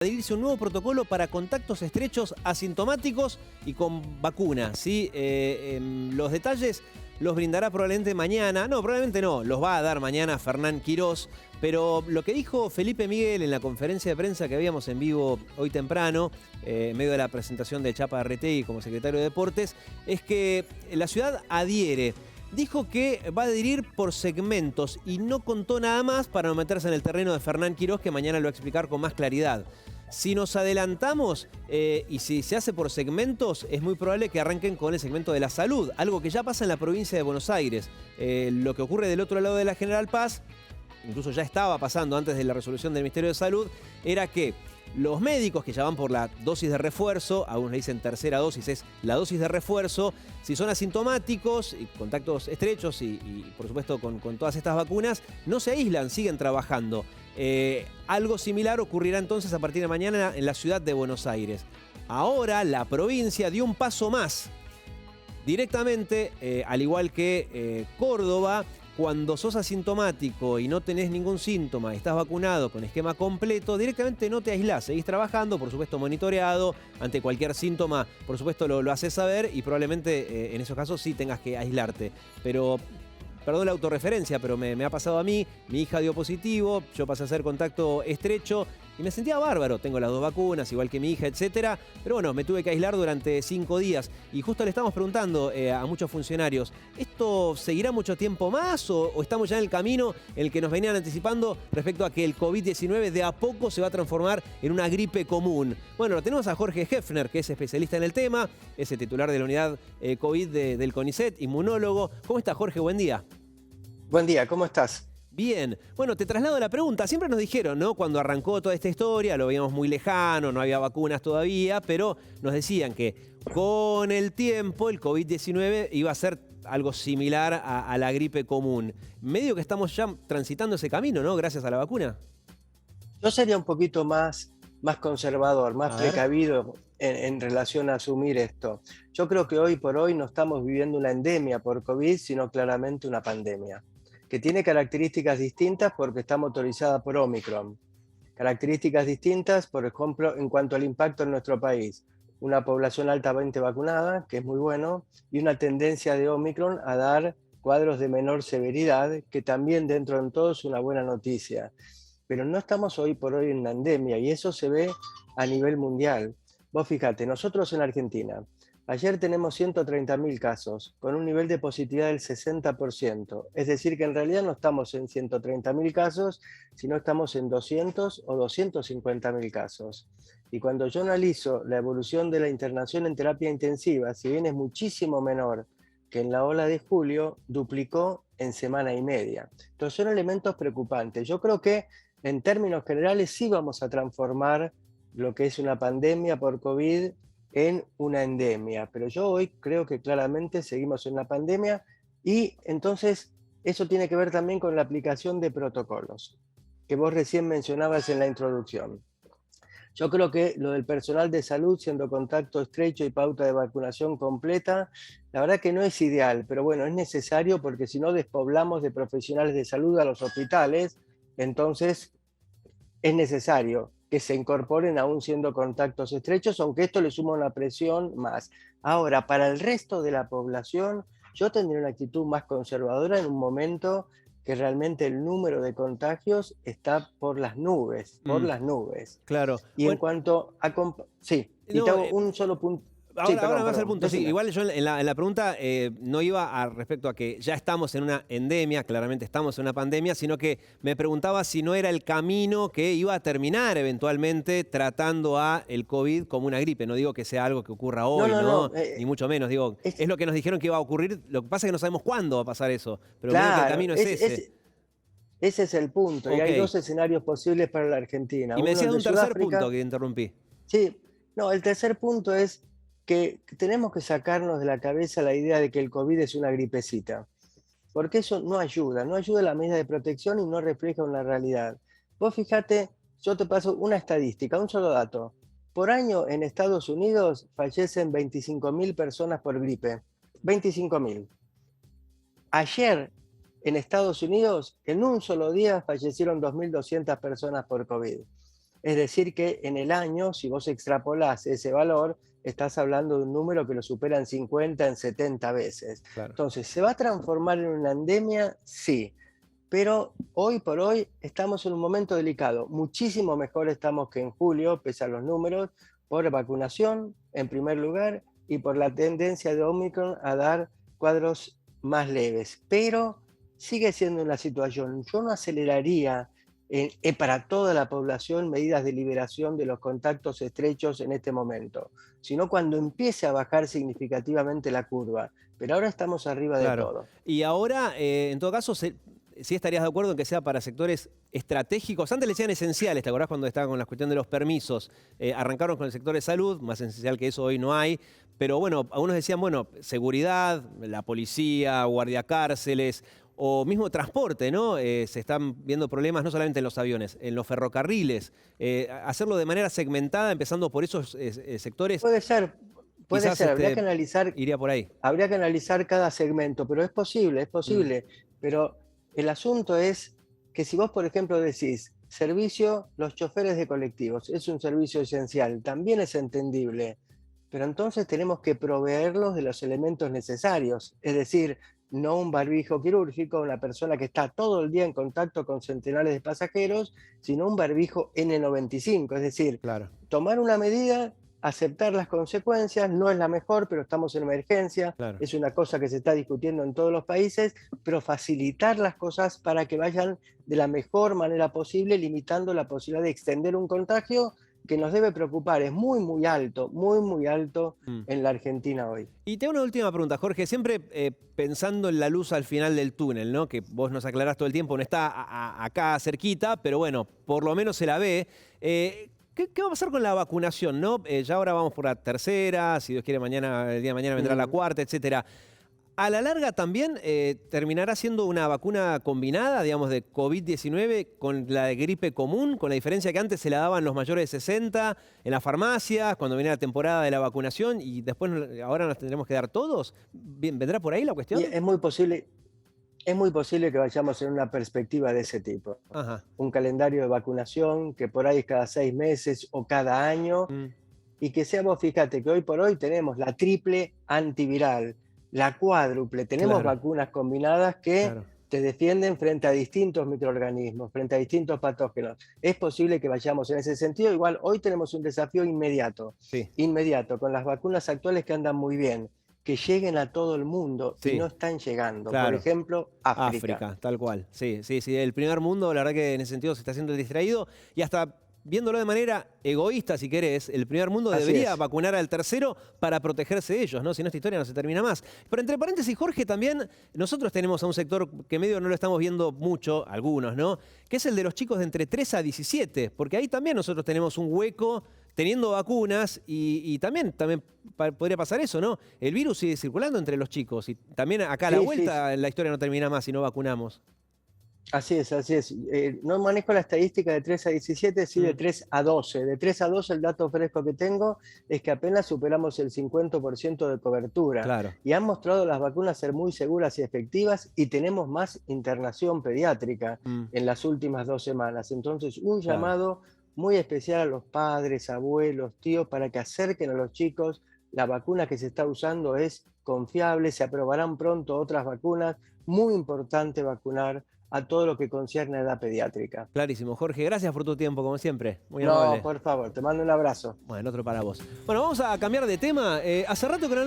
adherirse a un nuevo protocolo para contactos estrechos asintomáticos y con vacuna, ¿sí? Los detalles los brindará probablemente mañana. No, probablemente no, los va a dar mañana Fernán Quirós. Pero lo que dijo Felipe Miguel en la conferencia de prensa que habíamos en vivo hoy temprano, en medio de la presentación de Chapa Arretegui como secretario de Deportes, es que la ciudad adhiere. Dijo que va a adherir por segmentos y no contó nada más para no meterse en el terreno de Fernán Quirós, que mañana lo va a explicar con más claridad. Si nos adelantamos y si se hace por segmentos, es muy probable que arranquen con el segmento de la salud, algo que ya pasa en la provincia de Buenos Aires. Lo que ocurre del otro lado de la General Paz, incluso ya estaba pasando antes de la resolución del Ministerio de Salud, era que los médicos que ya van por la dosis de refuerzo, algunos le dicen tercera dosis, es la dosis de refuerzo, si son asintomáticos, y contactos estrechos y por supuesto con todas estas vacunas, no se aíslan, siguen trabajando. Algo similar ocurrirá entonces a partir de mañana en la ciudad de Buenos Aires. Ahora la provincia dio un paso más. Directamente, al igual que Córdoba, cuando sos asintomático y no tenés ningún síntoma y estás vacunado con esquema completo, directamente no te aislás, seguís trabajando, por supuesto monitoreado, ante cualquier síntoma, por supuesto lo haces saber y probablemente en esos casos sí tengas que aislarte. Pero, perdón la autorreferencia, pero me ha pasado a mí, mi hija dio positivo, yo pasé a hacer contacto estrecho y me sentía bárbaro. Tengo las 2 vacunas, igual que mi hija, etcétera. Pero bueno, me tuve que aislar durante 5 días. Y justo le estamos preguntando a muchos funcionarios, ¿esto seguirá mucho tiempo más o estamos ya en el camino en el que nos venían anticipando respecto a que el COVID-19 de a poco se va a transformar en una gripe común? Bueno, lo tenemos a Jorge Hefner, que es especialista en el tema, es el titular de la unidad COVID del CONICET, inmunólogo. ¿Cómo está, Jorge? Buen día. Buen día, ¿cómo estás? Bien, bueno, te traslado la pregunta. Siempre nos dijeron, ¿no? Cuando arrancó toda esta historia, lo veíamos muy lejano, no había vacunas todavía, pero nos decían que con el tiempo el COVID-19 iba a ser algo similar a la gripe común. Medio que estamos ya transitando ese camino, ¿no? Gracias a la vacuna. Yo sería un poquito más conservador, más A ver. precavido en relación a asumir esto. Yo creo que hoy por hoy no estamos viviendo una endemia por COVID, sino claramente una pandemia, que tiene características distintas porque está motorizada por Omicron. Características distintas, por ejemplo, en cuanto al impacto en nuestro país. Una población altamente vacunada, que es muy bueno, y una tendencia de Omicron a dar cuadros de menor severidad, que también dentro de todo es una buena noticia. Pero no estamos hoy por hoy en una endemia y eso se ve a nivel mundial. Vos fíjate, nosotros en Argentina, ayer tenemos 130.000 casos, con un nivel de positividad del 60%. Es decir, que en realidad no estamos en 130.000 casos, sino estamos en 200 o 250.000 casos. Y cuando yo analizo la evolución de la internación en terapia intensiva, si bien es muchísimo menor que en la ola de julio, duplicó en semana y media. Entonces son elementos preocupantes. Yo creo que en términos generales sí vamos a transformar lo que es una pandemia por COVID en una endemia, pero yo hoy creo que claramente seguimos en una pandemia y entonces eso tiene que ver también con la aplicación de protocolos que vos recién mencionabas en la introducción. Yo creo que lo del personal de salud siendo contacto estrecho y pauta de vacunación completa, la verdad que no es ideal, pero bueno, es necesario porque si no despoblamos de profesionales de salud a los hospitales, entonces es necesario que se incorporen aún siendo contactos estrechos, aunque esto le suma una presión más. Ahora, para el resto de la población, yo tendría una actitud más conservadora en un momento que realmente el número de contagios está por las nubes, por Mm, las nubes. claro. Y en Bueno, cuanto a... Sí, y te no, hago un solo punto. Sí, ahora me vas al punto, sí. decime. Igual yo en la pregunta no iba respecto a que ya estamos en una endemia, claramente estamos en una pandemia, sino que me preguntaba si no era el camino que iba a terminar eventualmente tratando a el COVID como una gripe. No digo que sea algo que ocurra No, hoy, no, ¿no? no. Ni mucho menos. Digo, Es, es lo que nos dijeron que iba a ocurrir. Lo que pasa es que no sabemos cuándo va a pasar eso, pero medio que el claro, camino es ese. ese es el punto. Y Ok. hay dos escenarios posibles para la Argentina. Y me Uno decías el de de un tercer punto Sudáfrica. que interrumpí. Sí, no, el tercer punto es que tenemos que sacarnos de la cabeza la idea de que el COVID es una gripecita, porque eso no ayuda, no ayuda a la medida de protección y no refleja una realidad. Vos fíjate, yo te paso una estadística, un solo dato. Por año en Estados Unidos fallecen 25.000 personas por gripe. 25.000. Ayer en Estados Unidos, en un solo día fallecieron 2.200 personas por COVID. Es decir, que en el año, si vos extrapolás ese valor, estás hablando de un número que lo supera en 50, en 70 veces. Claro. Entonces, ¿se va a transformar en una endemia? Sí, pero hoy por hoy estamos en un momento delicado. Muchísimo mejor estamos que en julio, pese a los números, por vacunación, en primer lugar, y por la tendencia de Omicron a dar cuadros más leves. Pero sigue siendo una situación. Yo no aceleraría para toda la población medidas de liberación de los contactos estrechos en este momento, sino cuando empiece a bajar significativamente la curva. Pero ahora estamos arriba de Claro. todo. Y ahora, en todo caso, sí estarías de acuerdo en que sea para sectores estratégicos. Antes le decían esenciales, ¿te acordás cuando estaba con la cuestión de los permisos? Arrancaron con el sector de salud, más esencial que eso hoy no hay. Pero bueno, algunos decían, bueno, seguridad, la policía, guardia cárceles o mismo transporte, ¿no? Se están viendo problemas no solamente en los aviones, en los ferrocarriles. Hacerlo de manera segmentada, empezando por esos sectores, Puede ser, puede quizás ser, iría por ahí. habría que analizar cada segmento, pero es Mm, posible. Pero el asunto es que si vos, por ejemplo, decís servicio, los choferes de colectivos, es un servicio esencial, también es entendible, pero entonces tenemos que proveerlos de los elementos necesarios, es decir, no un barbijo quirúrgico, una persona que está todo el día en contacto con centenares de pasajeros, sino un barbijo N95, es decir, claro, tomar una medida, aceptar las consecuencias, no es la mejor, pero estamos en emergencia, claro. es una cosa que se está discutiendo en todos los países, pero facilitar las cosas para que vayan de la mejor manera posible, limitando la posibilidad de extender un contagio que nos debe preocupar, es muy, muy alto Mm. en la Argentina hoy. Y tengo una última pregunta, Jorge. Siempre pensando en la luz al final del túnel, ¿no? Que vos nos aclarás todo el tiempo, no está acá cerquita, pero bueno, por lo menos se la ve. ¿Qué va a pasar con la vacunación, no? Ya ahora vamos por la tercera, si Dios quiere, mañana, el día de mañana vendrá la Mm. cuarta, etcétera. A la larga también terminará siendo una vacuna combinada, digamos, de COVID-19 con la de gripe común, con la diferencia que antes se la daban los mayores de 60 en las farmacias, cuando venía la temporada de la vacunación, y después ahora nos tendremos que dar todos. Bien, ¿vendrá por ahí la Y cuestión? es muy posible que vayamos en una perspectiva de ese tipo. Ajá. Un calendario de vacunación que por ahí es cada 6 meses o cada año, Mm, y que sea, vos fíjate que hoy por hoy tenemos la triple antiviral, la cuádruple, tenemos claro, vacunas combinadas que claro. te defienden frente a distintos microorganismos, frente a distintos patógenos. Es posible que vayamos en ese sentido. Igual hoy tenemos un desafío inmediato, Sí, inmediato, con las vacunas actuales que andan muy bien, que lleguen a todo el mundo y sí, no están llegando. Por claro. ejemplo, África. África, tal cual. Sí, sí, sí. El primer mundo, la verdad que en ese sentido se está haciendo distraído y hasta viéndolo de manera egoísta, si querés, el primer mundo Así debería es. vacunar al tercero para protegerse de ellos, ¿no? Si no, esta historia no se termina más. Pero entre paréntesis, Jorge, también nosotros tenemos a un sector que medio no lo estamos viendo mucho, algunos, ¿no? Que es el de los chicos de entre 3 a 17, porque ahí también nosotros tenemos un hueco teniendo vacunas y también podría pasar eso, ¿no? El virus sigue circulando entre los chicos y también acá a la Sí, sí, vuelta la historia no termina más si no vacunamos. así es, así es. No manejo la estadística de 3 a 17, sí de Mm, 3 a 12. De 3 a 12 el dato fresco que tengo es que apenas superamos el 50% de cobertura claro. y han mostrado las vacunas ser muy seguras y efectivas, y tenemos más internación pediátrica Mm, en las últimas 2 semanas. Entonces, un claro. llamado muy especial a los padres, abuelos, tíos, para que acerquen a los chicos. La vacuna que se está usando es confiable, se aprobarán pronto otras vacunas. Muy importante vacunar a todo lo que concierne a edad pediátrica. Clarísimo. Jorge, gracias por tu tiempo, como siempre. Muy No, amable. por favor, te mando un abrazo. Bueno, otro para vos. Bueno, vamos a cambiar de tema. Hace rato que no